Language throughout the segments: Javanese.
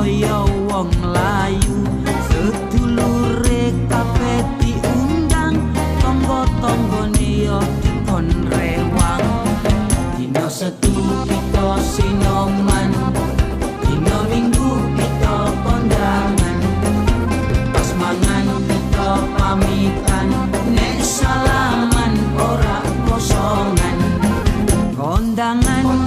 kaya wong layu sedulure kabeh diundang tangga-tanggane yo dikon rewang dina setu kita sinoman dina minggu kita kondangan pas mangan kita pamitan nek salaman ora kosongan kondangan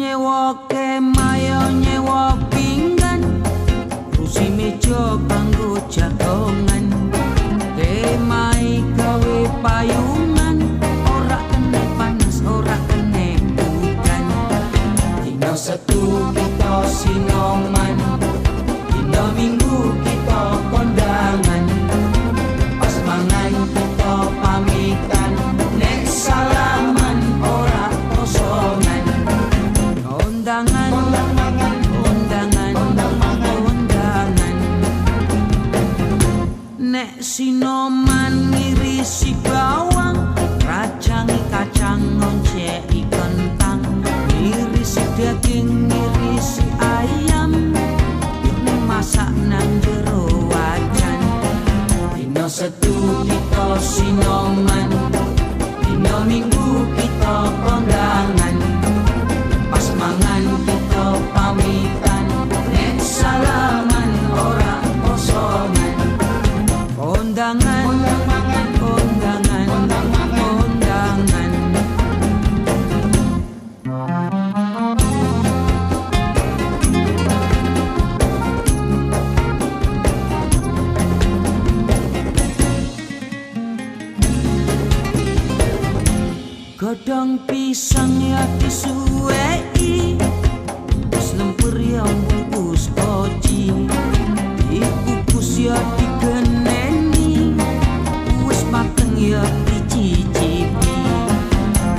nyewa kemayo nyewa pinggan rusi meja kanggo jagongan temai gawe payungan ora kene panas ora kene udan dina setu kita sinoman dina minggu kita kondangan pas mangan kita pamitan nek salaman ora kosongan kondangan nek sinoman ngirisi bawang rajangi kacang ngonceki kentang ngirisi daging ngirisi ayam yuk masak nang jero wajan dina setu kita sinoman dina minggu kita kondangan pas mangan kita pamitan nek salaman ora kosongan kondangan godhong pisang ya disuweki wis lemper ya bungkus koji dikukus ya digeneni wis mateng ya dicicipi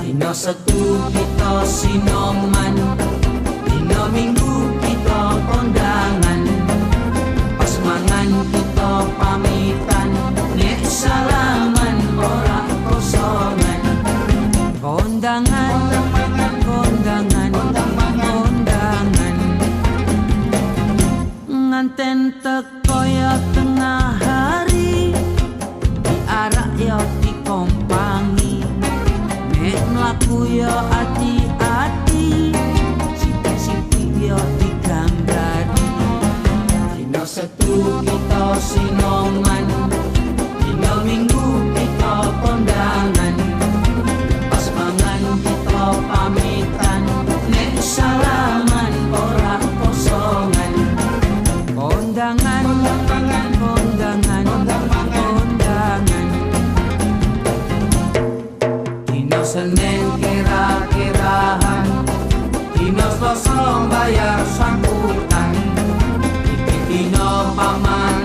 dina setu kita sinoman dina minggu kita kondangan pas mangan kita pamitan nek salaman ora kosongan kondangan nganten teko ya tengah hari diarak ya dikompangi nek mlaku ya ati-ati sithik-sithik ya digambari dina setu kita sinoman dina minggu kita kondangan pas mangan kita pamitan nek salaman ora kosongan kondangan dina Senin kira-kirahan dina Selasa bayar sambutan iki dina paman